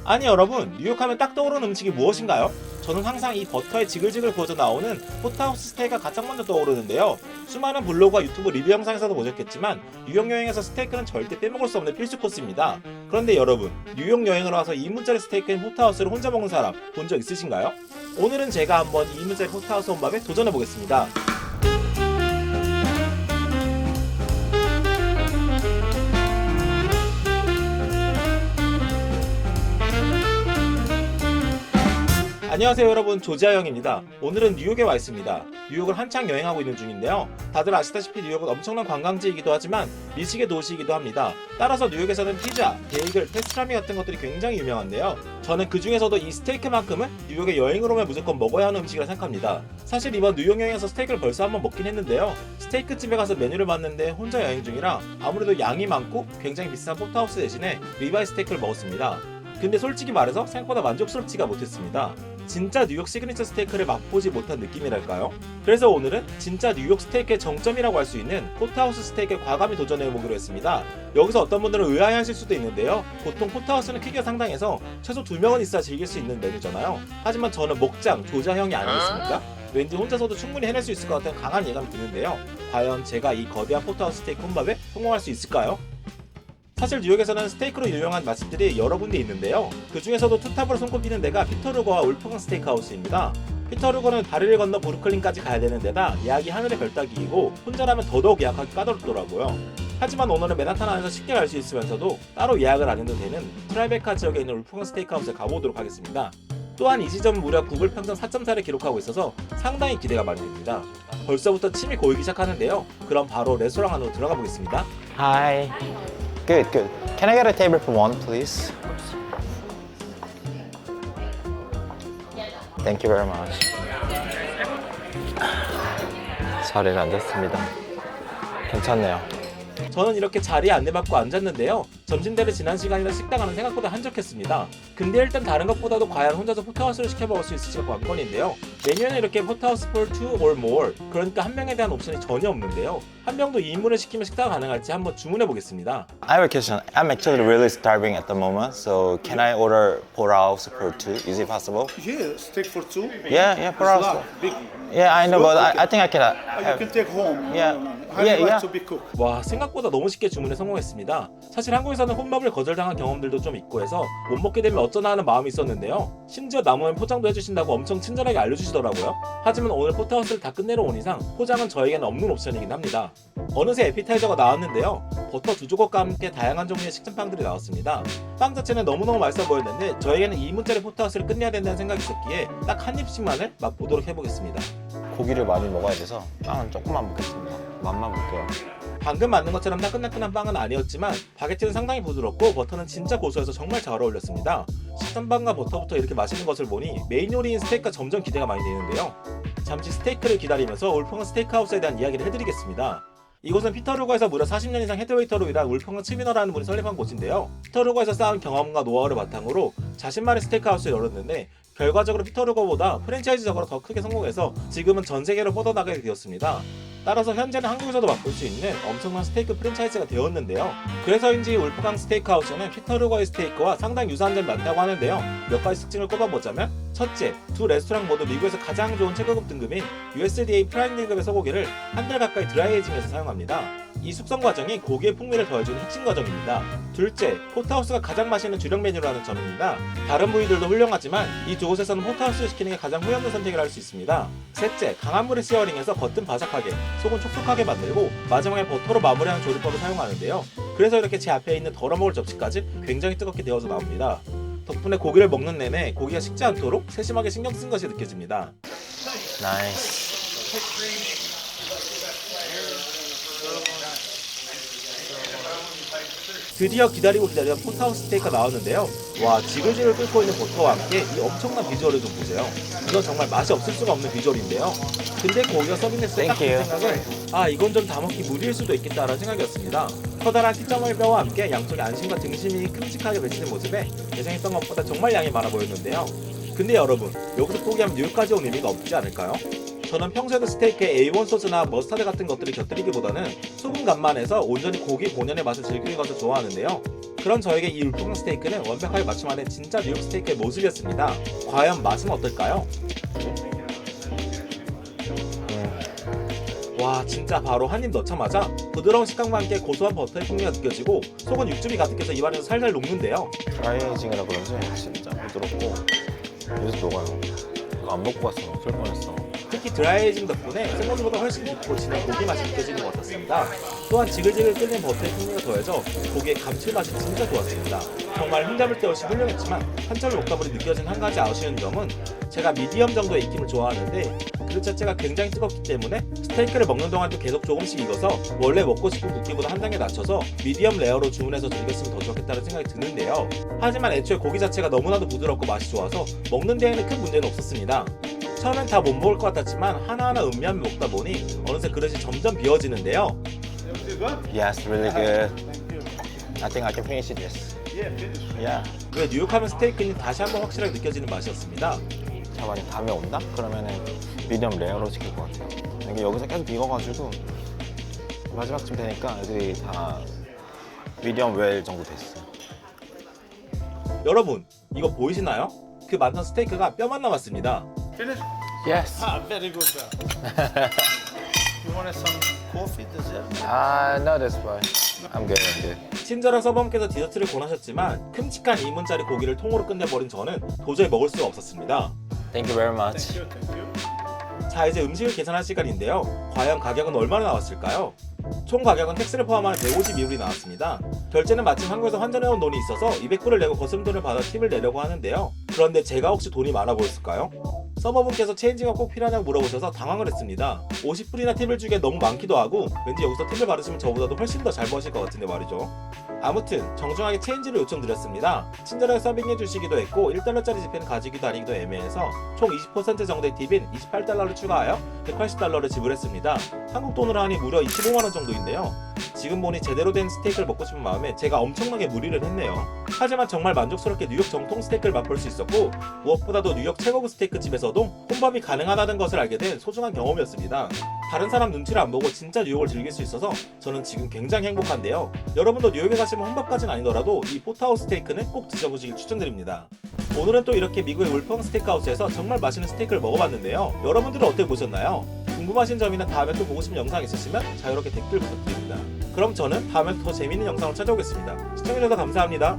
아니 여러분, 뉴욕하면 딱 떠오르는 음식이 무엇인가요? 저는 항상 이 버터에 지글지글 구워져 나오는 포트하우스 스테이크가 가장 먼저 떠오르는데요. 수많은 블로그와 유튜브 리뷰 영상에서도 보셨겠지만 뉴욕 여행에서 스테이크는 절대 빼먹을 수 없는 필수 코스입니다. 그런데 여러분, 뉴욕 여행을 와서 2인분짜리 스테이크인 포트하우스를 혼자 먹는 사람 본 적 있으신가요? 오늘은 제가 한번 2인분짜리 포트하우스 혼밥에 도전해보겠습니다. 안녕하세요 여러분, 조지아영입니다. 오늘은 뉴욕에 와 있습니다. 뉴욕을 한창 여행하고 있는 중인데요. 다들 아시다시피 뉴욕은 엄청난 관광지이기도 하지만 미식의 도시이기도 합니다. 따라서 뉴욕에서는 피자, 베이글, 패스트라미 같은 것들이 굉장히 유명한데요. 저는 그 중에서도 이 스테이크만큼은 뉴욕에 여행을 오면 무조건 먹어야 하는 음식이라 생각합니다. 사실 이번 뉴욕 여행에서 스테이크를 벌써 한번 먹긴 했는데요. 스테이크 집에 가서 메뉴를 봤는데 혼자 여행 중이라 아무래도 양이 많고 굉장히 비싼 포트하우스 대신에 리바이 스테이크를 먹었습니다. 근데 솔직히 말해서 생각보다 만족스럽지가 못했습니다. 진짜 뉴욕 시그니처 스테이크를 맛보지 못한 느낌이랄까요? 그래서 오늘은 진짜 뉴욕 스테이크의 정점이라고 할 수 있는 포트하우스 스테이크에 과감히 도전해보기로 했습니다. 여기서 어떤 분들은 의아해하실 수도 있는데요. 보통 포트하우스는 크기가 상당해서 최소 2명은 있어야 즐길 수 있는 메뉴잖아요. 하지만 저는 목장 조자형이 아니겠습니까? 왠지 혼자서도 충분히 해낼 수 있을 것 같은 강한 예감이 드는데요. 과연 제가 이 거대한 포트하우스 스테이크 혼밥에 성공할 수 있을까요? 사실 뉴욕에서는 스테이크로 유명한 맛집들이 여러 군데 있는데요. 그 중에서도 투탑으로 손꼽히는 데가 피터루거와 울프강 스테이크하우스입니다. 피터루거는 다리를 건너 브루클린까지 가야 되는 데다 예약이 하늘의 별 따기이고 혼자라면 더더욱 예약하기 까다롭더라고요. 하지만 오늘은 맨하탄 안에서 쉽게 갈 수 있으면서도 따로 예약을 안 해도 되는 트라이베카 지역에 있는 울프강 스테이크하우스에 가보도록 하겠습니다. 또한 이 지점은 무려 구글 평점 4.4를 기록하고 있어서 상당히 기대가 많이 됩니다. 벌써부터 침이 고이기 시작하는데요. 그럼 바로 레스토랑 안으로 들어가 보겠습니다. Hi. Good, good. Can I get a table for one, please? Thank you very much. 자리를 앉았습니다. 괜찮네요. 저는 이렇게 자리에 안내받고 앉았는데요. 점심때를 지난 시간이라 식당 안은 생각보다 한적했습니다. 근데 일단 다른 것보다도 과연 혼자서 포트하우스를 시켜 먹을 수 있을지가 관건인데요. 메뉴에는 이렇게 포트하우스 for two or more, 그러니까 한 명에 대한 옵션이 전혀 없는데요. 한 명도 2인분을 시키면 식사가 가능할지 한번 주문해 보겠습니다. I have a question. I'm actually really starving at the moment, so can I order porterhouse for two? Is it possible? Yeah, steak for two. Yeah, porterhouse. Big. Yeah, I know, but I think I can. You can take home. Yeah. Highly Yeah. like to be cooked. 와, 생각보다 너무 쉽게 주문에 성공했습니다. 사실 한국에서는 혼밥을 거절당한 경험들도 좀 있고 해서 못 먹게 되면 어쩌나 하는 마음이 있었는데요. 심지어 남으면 포장도 해주신다고 엄청 친절하게 알려주시더라고요. 하지만 오늘 포트하우스를 다 끝내러 온 이상 포장은 저에게는 없는 옵션이긴 합니다. 어느새 에피타이저가 나왔는데요. 버터 두 조각과 함께 다양한 종류의 식전빵들이 나왔습니다. 빵 자체는 너무너무 맛있어 보였는데 저에게는 2인분짜리 포트하우스를 끝내야 된다는 생각이 있었기에 딱 한 입씩만을 맛보도록 해보겠습니다. 고기를 많이 먹어야 돼서 빵은 조금만 먹겠습니다. 맛만 볼게요. 방금 만든 것처럼 따끈따끈한 빵은 아니었지만 바게트는 상당히 부드럽고 버터는 진짜 고소해서 정말 잘 어울렸습니다. 식전빵과 버터부터 이렇게 맛있는 것을 보니 메인 요리인 스테이크가 점점 기대가 많이 되는데요. 잠시 스테이크를 기다리면서 울프강 스테이크하우스에 대한 이야기를 해드리겠습니다. 이곳은 피터루거에서 무려 40년 이상 헤드웨이터로 일한 울프강 츠미너라는 분이 설립한 곳인데요. 피터루거에서 쌓은 경험과 노하우를 바탕으로 자신만의 스테이크하우스를 열었는데 결과적으로 피터루거보다 프랜차이즈적으로 더 크게 성공해서 지금은 전 세계로 뻗어나가게 되었습니다. 따라서 현재는 한국에서도 맛볼 수 있는 엄청난 스테이크 프랜차이즈가 되었는데요. 그래서인지 울프강 스테이크하우스는 피터루거의 스테이크와 상당히 유사한 점이 많다고 하는데요. 몇 가지 특징을 꼽아보자면 첫째, 두 레스토랑 모두 미국에서 가장 좋은 최고급 등급인 USDA 프라임 등급의 소고기를 한 달 가까이 드라이에이징해서 사용합니다. 이 숙성 과정이 고기의 풍미를 더해주는 핵심 과정입니다. 둘째, 포트하우스가 가장 맛있는 주력 메뉴라는 점입니다. 다른 부위들도 훌륭하지만 이 두 곳에서는 포트하우스를 시키는 게 가장 후회없는 선택을 할 수 있습니다. 셋째, 강한 물에 시어링해서 겉은 바삭하게, 속은 촉촉하게 만들고 마지막에 버터로 마무리하는 조리법을 사용하는데요. 그래서 이렇게 제 앞에 있는 덜어먹을 접시까지 굉장히 뜨겁게 데워서 나옵니다. 덕분에 고기를 먹는 내내 고기가 식지 않도록 세심하게 신경 쓴 것이 느껴집니다. 나이스. 드디어 기다리고 기다리던 포트하우스 스테이크가 나왔는데요. 와, 지글지글 끓고 있는 버터와 함께 이 엄청난 비주얼을 좀 보세요. 이건 정말 맛이 없을 수가 없는 비주얼인데요. 근데 고기가 서빙됐을 때 딱 든 생각은 이건 좀 다 먹기 무리일 수도 있겠다라는 생각이었습니다. 커다란 T점을 뼈와 함께 양쪽에 안심과 등심이 큼직하게 배치된 모습에 예상했던 것보다 정말 양이 많아 보였는데요. 근데 여러분, 여기서 포기하면 뉴욕까지 온 의미가 없지 않을까요? 저는 평소에도 스테이크에 A1 소스나 머스타드 같은 것들을 곁들이기보다는 소금 간만 해서 온전히 고기 본연의 맛을 즐기는 것을 좋아하는데요. 그런 저에게 이 울풍 스테이크는 완벽하게 맞춤하는 진짜 뉴욕 스테이크의 모습이었습니다. 과연 맛은 어떨까요? 와, 진짜 바로 한 입 넣자마자 부드러운 식감과 함께 고소한 버터의 풍미가 느껴지고 속은 육즙이 가득해서 입안에서 살살 녹는데요. 드라이에이징이라 그런지 진짜 부드럽고 여기서 녹아요. 이거 안 먹고 갔으면 쏠 뻔했어. 특히 드라이에이징 덕분에 생고기보다 훨씬 깊고 진한 고기 맛이 느껴지는 것 같았습니다. 또한 지글지글 끓는 버터의 풍미가 더해져 고기의 감칠맛이 진짜 좋았습니다. 정말 흠잡을 데 없이 훌륭했지만 한철 녹다물이 느껴진 한 가지 아쉬운 점은 제가 미디엄 정도의 익힘을 좋아하는데 그릇 자체가 굉장히 뜨겁기 때문에 스테이크를 먹는 동안도 계속 조금씩 익어서 원래 먹고 싶은 굵기보다 한 단계 낮춰서 미디엄 레어로 주문해서 즐겼으면 더 좋겠다는 생각이 드는데요. 하지만 애초에 고기 자체가 너무나도 부드럽고 맛이 좋아서 먹는 데에는 큰 문제는 없었습니다. 처음엔 다 못 먹을 것 같았지만 하나하나 음미하며 먹다 보니 어느새 그릇이 점점 비워지는데요. Yes, really good. Thank you. I think I can finish this. Yeah, finish. Yeah. 왜 뉴욕하면 스테이크는 다시 한번 확실하게 느껴지는 맛이었습니다. 자, 만약 다음에 온다? 그러면은 미디엄 레어로 시킬 것 같아요. 이게 여기서 계속 익어가지고 마지막쯤 되니까 애들이 다 미디엄 웰 정도 됐어. 여러분, 이거 보이시나요? 그 많던 스테이크가 뼈만 남았습니다. Finish? Yes. Ah, very good. You want some coffee dessert? No, that's fine. I'm good. I'm good. 친절한 서버분께서 디저트를 권하셨지만 큼직한 2인분짜리 고기를 통으로 끝내버린 저는 도저히 먹을 수가 없었습니다. Thank you very much. Thank you, thank you. 자, 이제 음식을 계산할 시간인데요. 과연 가격은 얼마나 나왔을까요? 총 가격은 텍스를 포함하는 150미불이 나왔습니다. 결제는 마침 한국에서 환전해온 돈이 있어서 200불을 내고 거스름돈을 받아 팁을 내려고 하는데요. 그런데 제가 혹시 돈이 많아 보였을까요? 서버분께서 체인지가 꼭 필요하냐고 물어보셔서 당황을 했습니다. 50불이나 팁을 주기에 너무 많기도 하고 왠지 여기서 팁을 받으시면 저보다도 훨씬 더 잘 버실 것 같은데 말이죠. 아무튼 정중하게 체인지를 요청드렸습니다. 친절하게 서빙해 주시기도 했고 1달러짜리 지폐는 가지기도 아니기도 애매해서 총 20% 정도의 팁인 28달러를 추가하여 180달러를 지불했습니다. 한국 돈으로 하니 무려 25만원 정도인데요. 지금 보니 제대로 된 스테이크를 먹고 싶은 마음에 제가 엄청나게 무리를 했네요. 하지만 정말 만족스럽게 뉴욕 정통 스테이크를 맛볼 수 있었고 무엇보다도 뉴욕 최고급 스테이크 집에서도 혼밥이 가능하다는 것을 알게 된 소중한 경험이었습니다. 다른 사람 눈치를 안 보고 진짜 뉴욕을 즐길 수 있어서 저는 지금 굉장히 행복한데요. 여러분도 뉴욕에 가시면 혼밥까지는 아니더라도 이 포트하우스 스테이크는 꼭 드셔보시길 추천드립니다. 오늘은 또 이렇게 미국의 울펑 스테이크하우스에서 정말 맛있는 스테이크를 먹어봤는데요. 여러분들은 어떻게 보셨나요? 궁금하신 점이나 다음에 또 보고 싶은 영상 있으시면 자유롭게 댓글 부탁드립니다. 그럼 저는 다음에 더 재밌는 영상으로 찾아오겠습니다. 시청해주셔서 감사합니다.